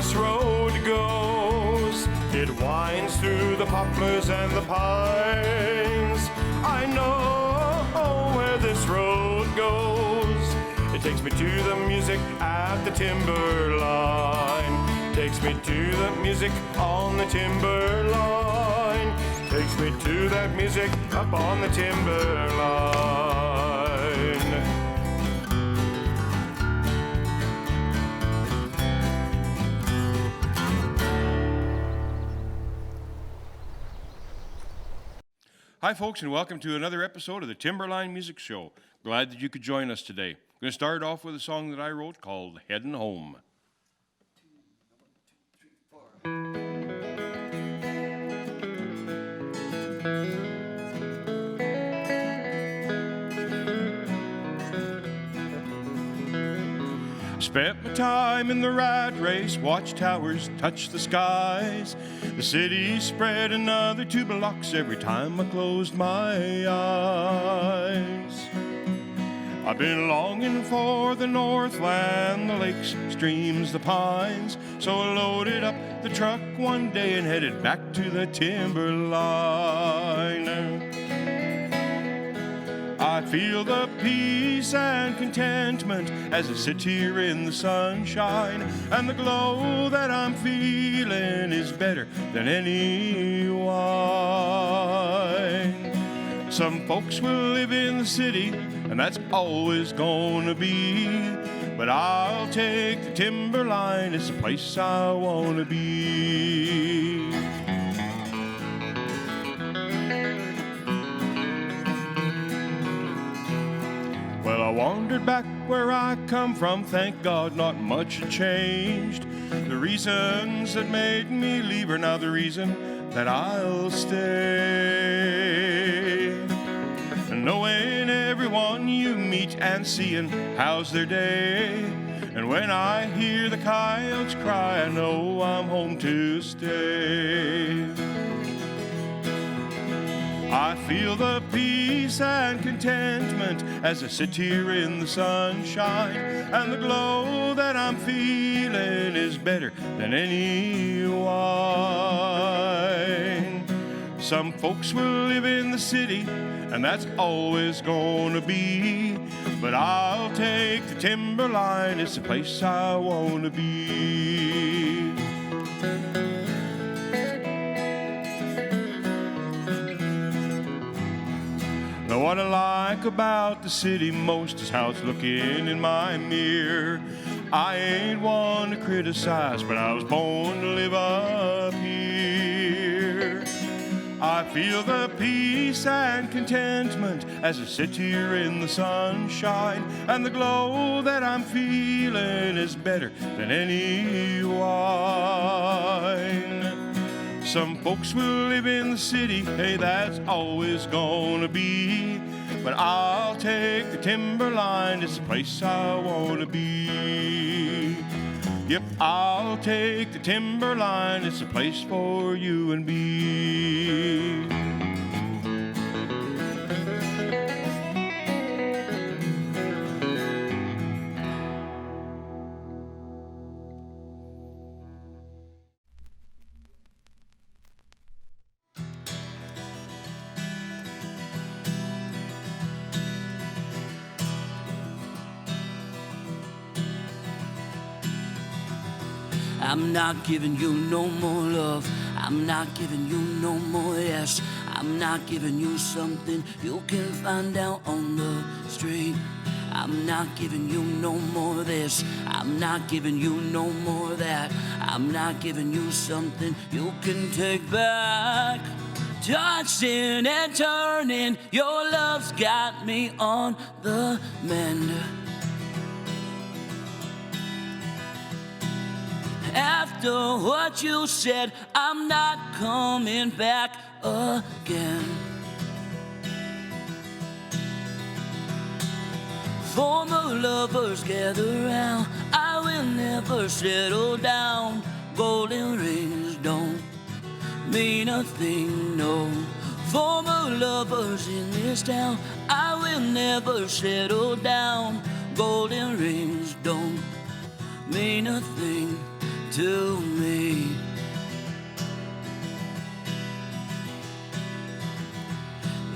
this road goes. It winds through the poplars and the pines. I know where this road goes. It takes me to the music at the Timberline. Takes me to the music on the Timberline. Takes me to that music up on the Timberline. Hi folks, and welcome to another episode of the Timberline Music Show. Glad that you could join us today. I'm going to start off with a song that I wrote called Headin' Home. Spent my time in the rat race, watched towers touch the skies. The city spread another 2 blocks every time I closed my eyes. I've been longing for the Northland, the lakes, streams, the pines. So I loaded up the truck one day and headed back to the Timberline. I feel the peace and contentment as I sit here in the sunshine, and the glow that I'm feeling is better than any wine. Some folks will live in the city, and that's always gonna be, but I'll take the Timberline, it's the place I wanna be. Well, I wandered back where I come from, thank God not much had changed. The reasons that made me leave are now the reason that I'll stay. And knowing everyone you meet and seeing how's their day. And when I hear the coyotes cry, I know I'm home to stay. I feel the peace and contentment as I sit here in the sunshine, and the glow that I'm feeling is better than any wine. Some folks will live in the city, and that's always gonna be, but I'll take the Timberline, it's the place I wanna be. Now what I like about the city most is how it's looking in my mirror. I ain't one to criticize, but I was born to live up here. I feel the peace and contentment as I sit here in the sunshine, and the glow that I'm feeling is better than any wine. Some folks will live in the city, hey, that's always gonna be, but I'll take the Timberline, it's the place I wanna be. Yep, I'll take the Timberline, it's a place for you and me. I'm not giving you no more love. I'm not giving you no more yes. I'm not giving you something you can find out on the street. I'm not giving you no more this. I'm not giving you no more that. I'm not giving you something you can take back. Tossing and turning, your love's got me on the mend. After what you said, I'm not coming back again. Former lovers gather round, I will never settle down. Golden rings don't mean a thing, no. Former lovers in this town, I will never settle down. Golden rings don't mean a thing. to me.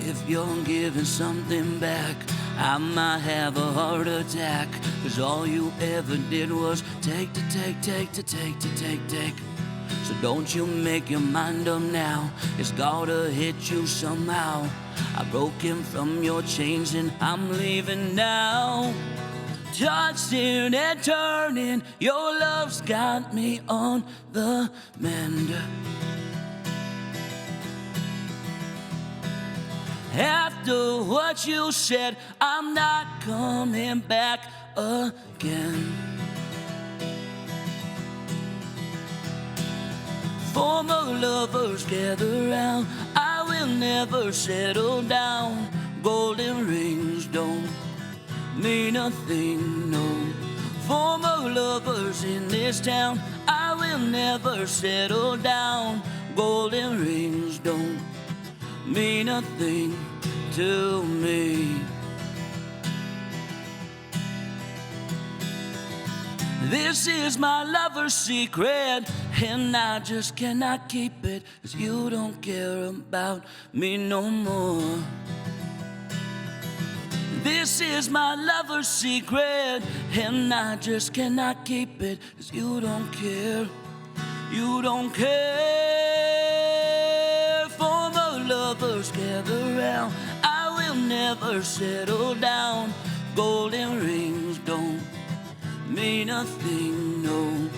If you're giving something back, I might have a heart attack. 'Cause all you ever did was take. So don't you make your mind up now. It's gotta hit you somehow. I broke in from your chains and I'm leaving now. Tossing and turning, your love's got me on the mend. After what you said, I'm not coming back again. Former lovers gather round, I will never settle down. Golden rings don't mean a thing, no. Former lovers in this town, I will never settle down. Golden rings don't mean a thing to me. This is my lover's secret, and I just cannot keep it. 'Cause you don't care about me no more. This is my lover's secret, and I just cannot keep it. 'Cause you don't care, you don't care. Former lovers gather round, I will never settle down. Golden rings don't mean a thing, no.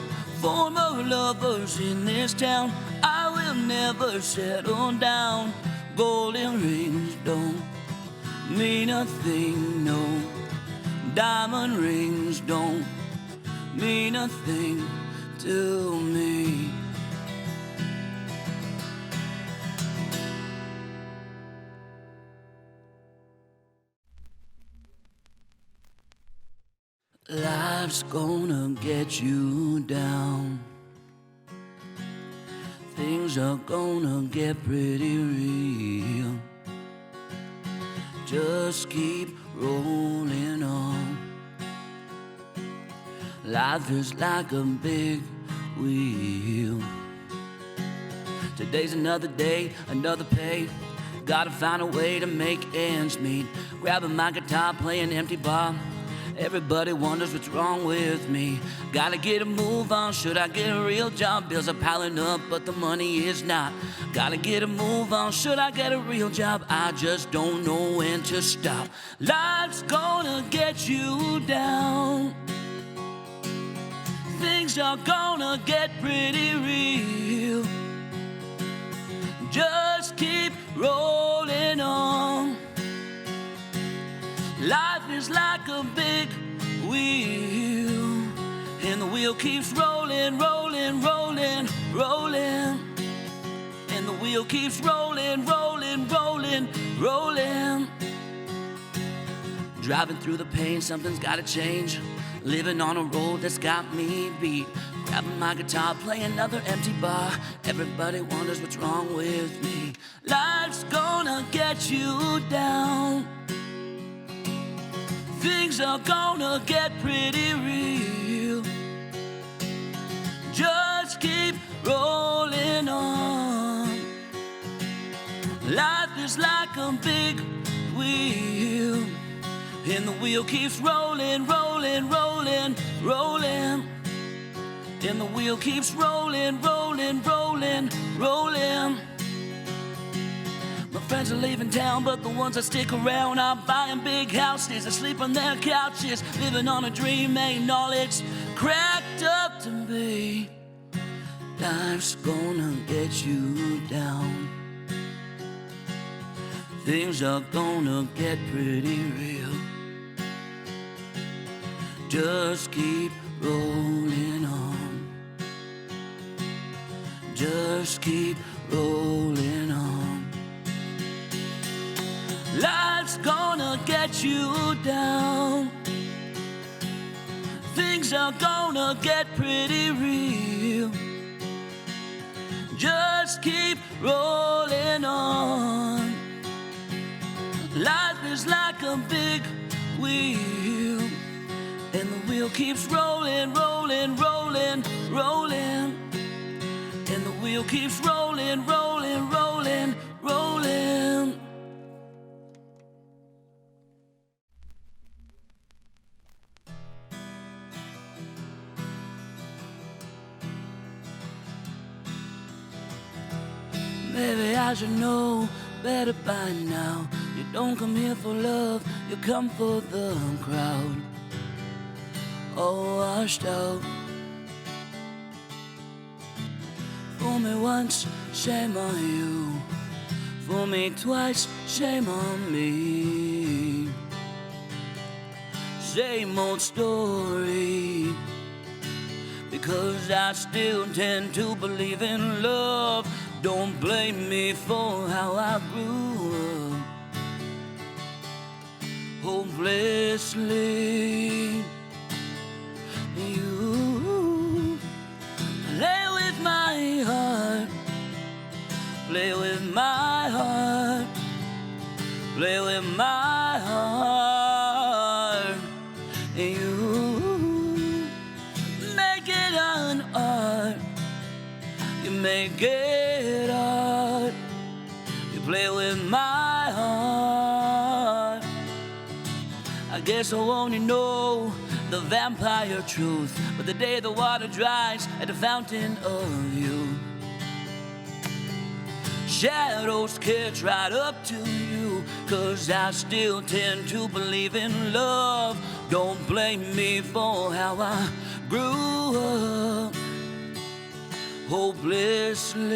Former lovers in this town, I will never settle down. Golden rings don't mean a thing, no. Diamond rings don't mean a thing to me. Life's gonna get you down. Things are gonna get pretty real. Just keep rolling on. Life is like a big wheel. Today's another day, another pay. Gotta find a way to make ends meet. Grabbing my guitar, playing empty bar. Everybody wonders what's wrong with me. Gotta get a move on, should I get a real job? Bills are piling up, but the money is not. Gotta get a move on, should I get a real job? I just don't know when to stop. Life's gonna get you down. Things are gonna get pretty real. Just keep rolling on. Life is like a big wheel, and the wheel keeps rolling, rolling, rolling, rolling. And the wheel keeps rolling, rolling, rolling, rolling. Driving through the pain, something's gotta change. Living on a road that's got me beat. Grabbing my guitar, play another empty bar. Everybody wonders what's wrong with me. Life's gonna get you down. Things are gonna get pretty real. Just keep rolling on. Life is like a big wheel, and the wheel keeps rolling, rolling, rolling, rolling. And the wheel keeps rolling, rolling, rolling, rolling. My friends are leaving town, but the ones that stick around are buying big houses and sleep on their couches. Living on a dream ain't all it's cracked up to be. Life's gonna get you down. Things are gonna get pretty real. Just keep rolling on. Just keep rolling on. Life's gonna get you down. Things are gonna get pretty real. Just keep rolling on. Life is like a big wheel, and the wheel keeps rolling, rolling, rolling, rolling. wheel keeps rolling, rolling, rolling, rolling. Maybe I should know better by now. You don't come here for love, you come for the crowd. All washed out. Fool me once, shame on you. Fool me twice, shame on me. Same old story. Because I still tend to believe in love. Don't blame me for how I grew up. Hopelessly. You play with my heart. Play with my heart. Play with my heart. You make it an art. You make it art. You play with my heart. I guess I only know the vampire truth, but the day the water dries at the fountain of youth, shadows catch right up to you, 'cause I still tend to believe in love. Don't blame me for how I grew up. Hopelessly.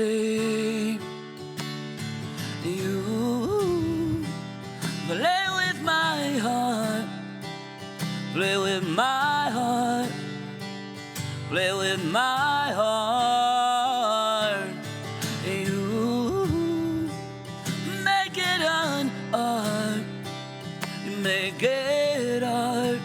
You play with my heart. Play with my heart. Play with my heart. You make it an art. You make it art.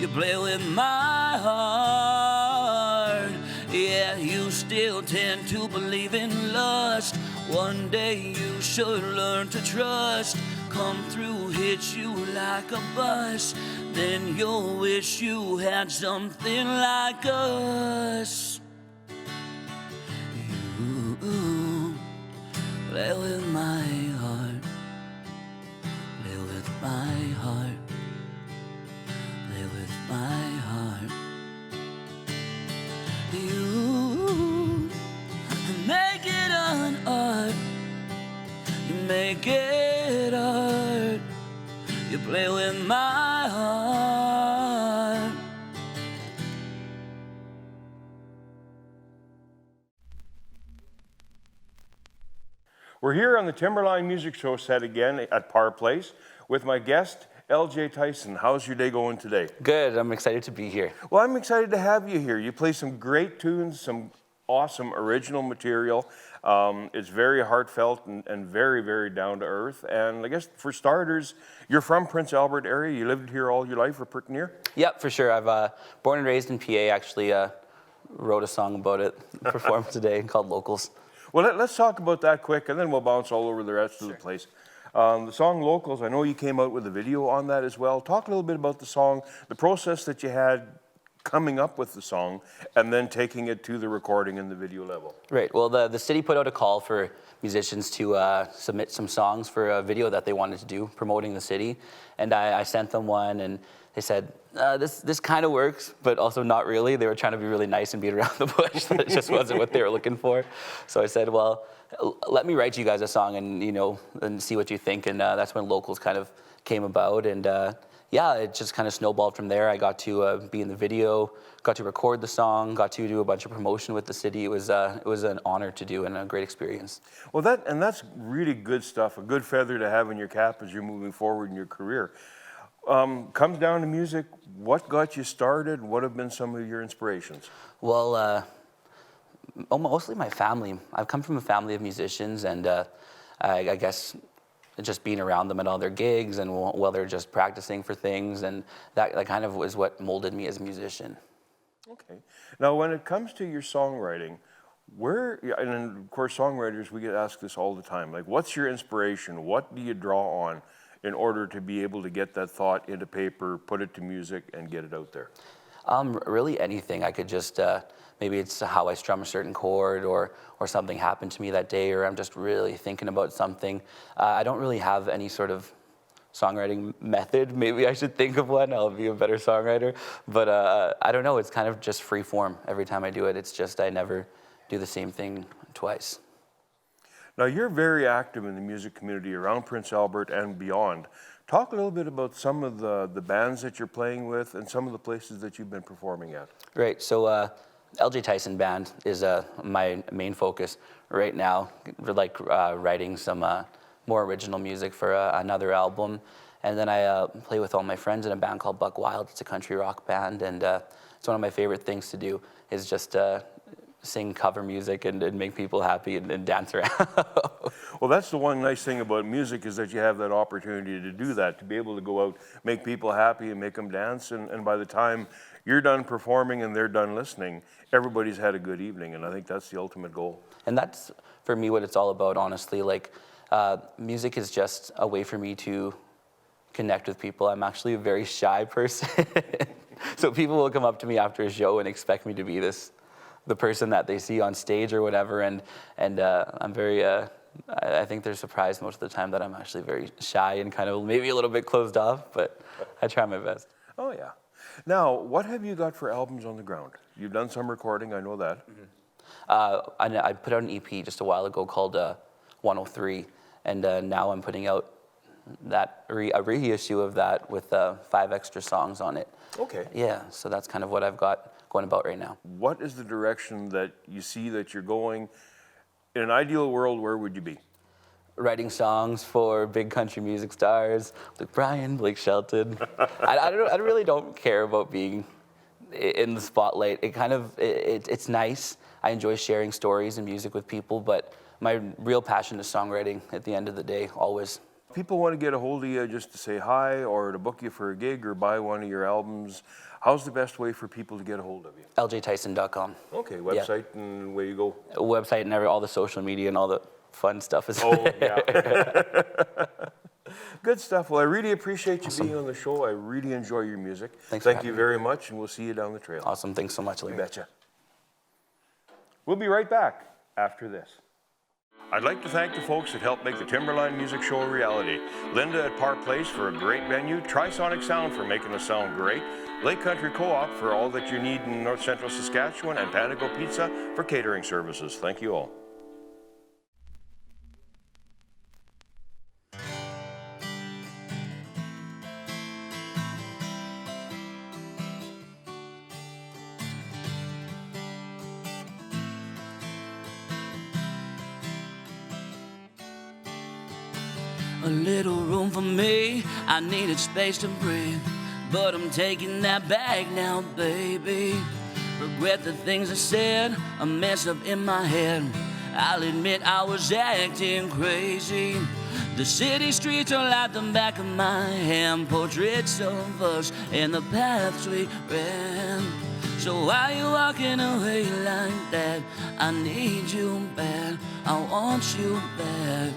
You play with my heart. Yeah, you still tend to believe in lust. One day you should learn to trust. Come through, hit you like a bus. Then you'll wish you had something like us. You play with my heart. Play with my heart. Play with my heart. You make it an art. You make it art. You play with my heart. We're here on the Timberline Music Show set again at Parr Place with my guest, LJ Tyson. How's your day going today? Good. I'm excited to be here. Well, I'm excited to have you here. You play some great tunes, some awesome original material. It's very heartfelt and very, very down to earth. And I guess for starters, you're from Prince Albert area. You lived here all your life or pretty near? Yep, for sure. I've born and raised in PA. Actually, wrote a song about it, performed today called Locals. Well, let's talk about that quick, and then we'll bounce all over the rest of the place. The song Locals, I know you came out with a video on that as well. Talk a little bit about the song, the process that you had coming up with the song, and then taking it to the recording and the video level. Right. Well, the city put out a call for musicians to submit some songs for a video that they wanted to do, promoting the city. And I sent them one, and they said, this kind of works, but also not really. They were trying to be really nice and beat around the bush, but it just wasn't what they were looking for. So I said, well, let me write you guys a song and, and see what you think. And that's when Locals kind of came about. And yeah, it just kind of snowballed from there. I got to be in the video, got to record the song, got to do a bunch of promotion with the city. It was an honor to do and a great experience. Well, that's really good stuff, a good feather to have in your cap as you're moving forward in your career. Comes down to music, what got you started? What have been some of your inspirations? Well, mostly my family. I've come from a family of musicians, and I guess just being around them at all their gigs and while they're just practicing for things, and that kind of was what molded me as a musician. Okay. Now, when it comes to your songwriting, and of course songwriters, we get asked this all the time, like what's your inspiration? What do you draw on in order to be able to get that thought into paper, put it to music, and get it out there? Really anything. I could just, maybe it's how I strum a certain chord, or something happened to me that day, or I'm just really thinking about something. I don't really have any sort of songwriting method. Maybe I should think of one. I'll be a better songwriter. But I don't know. It's kind of just free form every time I do it. It's just I never do the same thing twice. Now, you're very active in the music community around Prince Albert and beyond. Talk a little bit about some of the bands that you're playing with and some of the places that you've been performing at. Right. So LJ Tyson Band is my main focus right now. We're like writing some more original music for another album. And then I play with all my friends in a band called Buck Wild. It's a country rock band, and it's one of my favorite things to do is just sing cover music and make people happy and dance around. Well, that's the one nice thing about music, is that you have that opportunity to do that, to be able to go out, make people happy and make them dance. And by the time you're done performing and they're done listening, everybody's had a good evening. And I think that's the ultimate goal. And that's, for me, what it's all about, honestly. Like, music is just a way for me to connect with people. I'm actually a very shy person. So people will come up to me after a show and expect me to be the person that they see on stage or whatever, and I'm very, I think they're surprised most of the time that I'm actually very shy and kind of maybe a little bit closed off, but I try my best. Oh, yeah. Now, what have you got for albums on the ground? You've done some recording, I know that. I put out an EP just a while ago called 103, and now I'm putting out a reissue of that with 5 extra songs on it. Okay. Yeah, so that's kind of what I've got going about right now. What is the direction that you see that you're going? In an ideal world, where would you be? Writing songs for big country music stars, like Brian, Blake Shelton. I really don't care about being in the spotlight. It's nice. I enjoy sharing stories and music with people, but my real passion is songwriting at the end of the day, always. People want to get a hold of you just to say hi, or to book you for a gig, or buy one of your albums. How's the best way for people to get a hold of you? LJTyson.com. Okay, website, yeah. And where you go? Website and all the social media and all the fun stuff is there. Yeah. Good stuff. Well, I really appreciate you being on the show. I really enjoy your music. Thank you very much, and we'll see you down the trail. Awesome. Thanks so much, Larry. You betcha. We'll be right back after this. I'd like to thank the folks that helped make the Timberline Music Show a reality. Linda at Park Place for a great venue, Trisonic Sound for making us sound great, Lake Country Co-op for all that you need in North Central Saskatchewan, and Panago Pizza for catering services. Thank you all. A little room for me, I needed space to breathe, but I'm taking that back now, baby. Regret the things I said, a mess up in my head. I'll admit I was acting crazy. The city streets are like the back of my hand, portraits of us and the paths we ran. So why you walking away like that? I need you back, I want you back.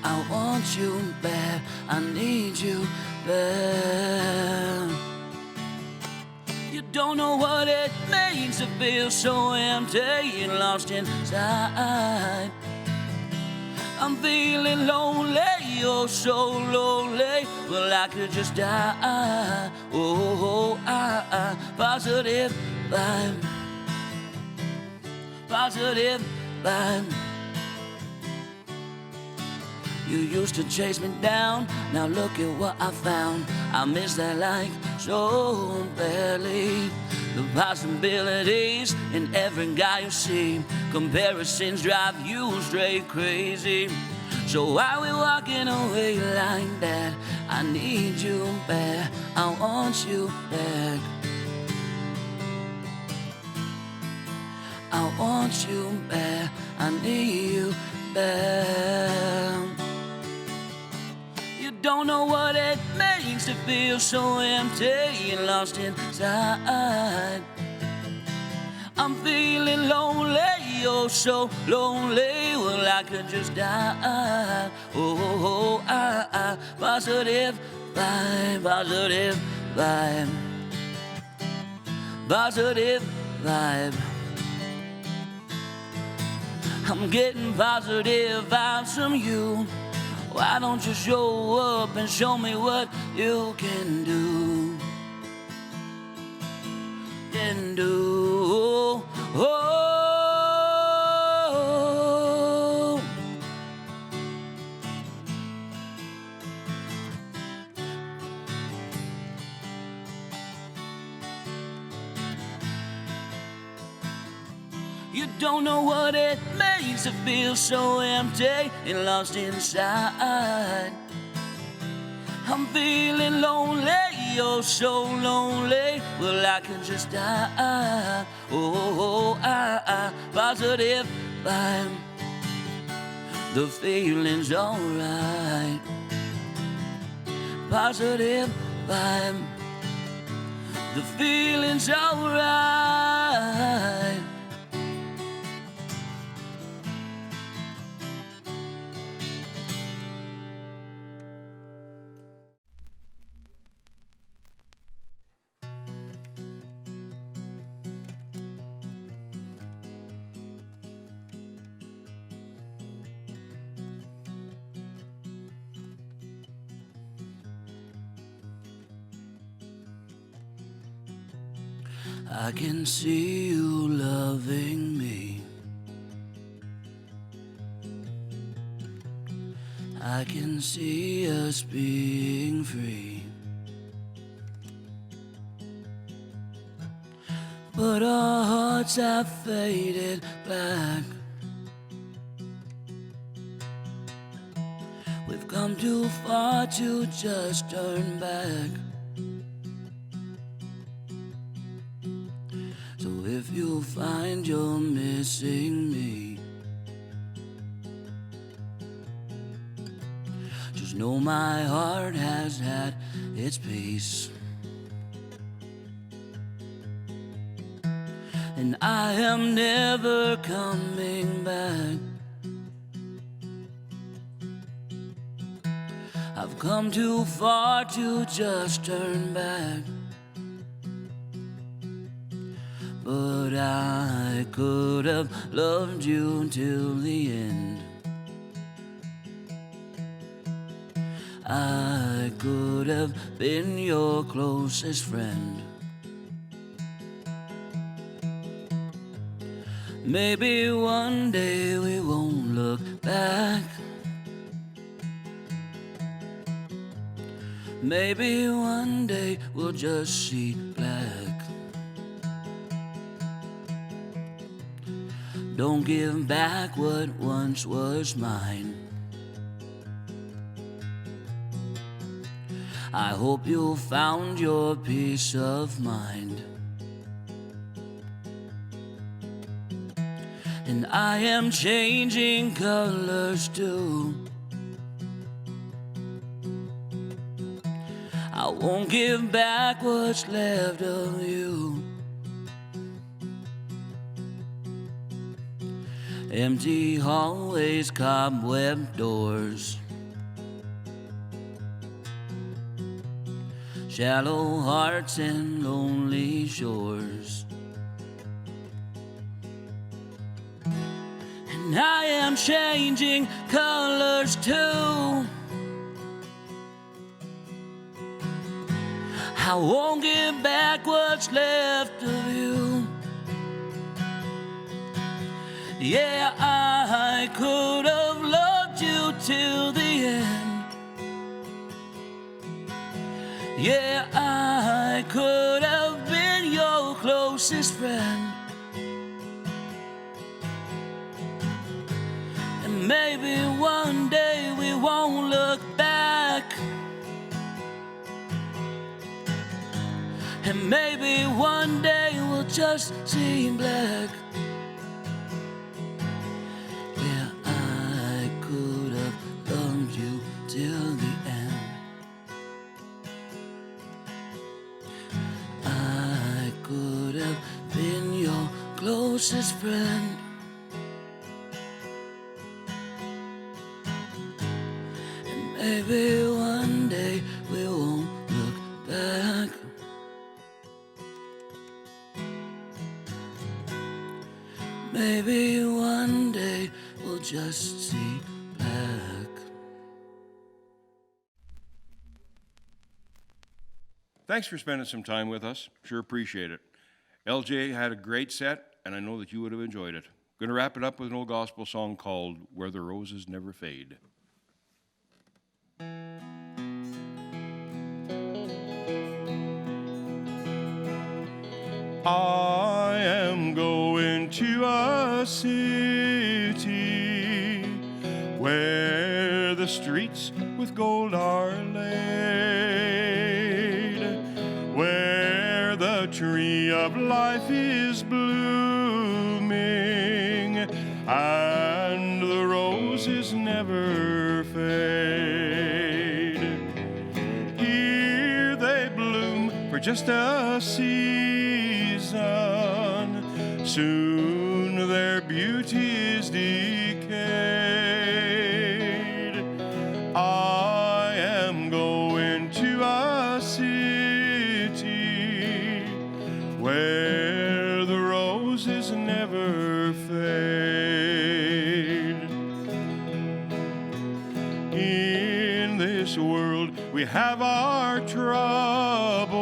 I want you back, I need you back. You don't know what it means to feel so empty and lost inside. I'm feeling lonely, oh so lonely. Well, I could just die. Positive vibe, positive vibe. You used to chase me down, now look at what I found. I miss that like so badly. The possibilities in every guy you see, comparisons drive you straight crazy. So why we walking away like that? I need you back, I want you back. I want you back, I need you back. You don't know what it means to feel so empty and lost inside. I'm feeling lonely, oh so lonely. Well, I could just die. Positive vibe, positive vibe, positive vibe. I'm getting positive vibes from you. Why don't you show up and show me what you can do? Can do. Oh. You don't know what it makes to feel so empty and lost inside. I'm feeling lonely, oh so lonely. Well, I could just die. Oh, positive vibe. The feeling's alright. Positive vibe. The feeling's alright. I can see you loving me. I can see us being free. But our hearts have faded black. We've come too far to just turn back. So if you find you're missing me, just know my heart has had its peace. And I am never coming back. I've come too far to just turn back. But I could have loved you till the end. I could have been your closest friend. Maybe one day we won't look back. Maybe one day we'll just see black. Don't give back what once was mine. I hope you found your peace of mind. And I am changing colors too. I won't give back what's left of you. Empty hallways, cobweb doors, shallow hearts and lonely shores. And I am changing colors too. I won't give back what's left of you. Yeah, I could have loved you till the end. Yeah, I could have been your closest friend. And maybe one day we won't look back. And maybe one day we'll just see black. Yeah, I could have loved you till the end. I could have been your closest friend. And maybe one day we won't Maybe one day we'll just see black. Thanks for spending some time with us. Sure appreciate it. LJ had a great set, and I know that you would have enjoyed it. Going to wrap it up with an old gospel song called Where the Roses Never Fade. I am going to a city where the streets with gold are laid, where the tree of life is blooming and the roses never fade. Here they bloom for just a season, soon their beauty is decayed. I am going to a city where the roses never fade. In this world we have our troubles,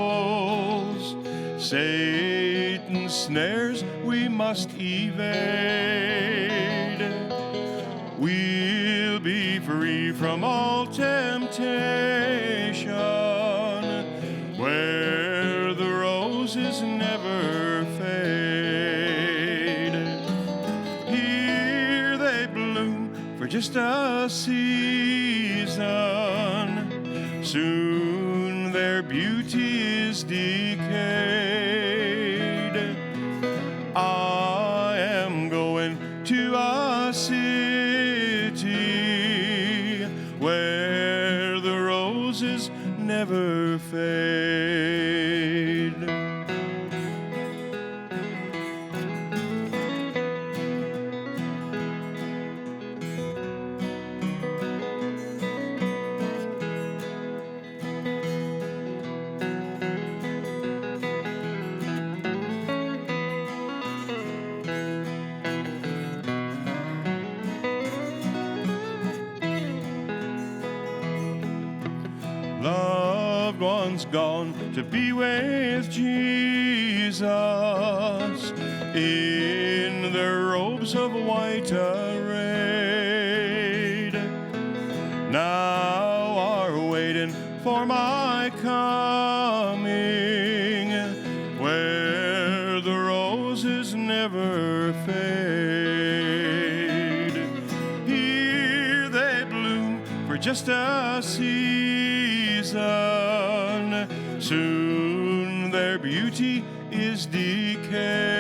Satan's snares we must evade. We'll be free from all temptation where the roses never fade. Here they bloom for just a season, soon their beauty is decayed. I am going to a city where the roses never fade. Loved ones gone to be with Jesus in their robes of white arrayed, now are waiting for my coming, where the roses never fade. Here they bloom for just a season, soon their beauty is decayed.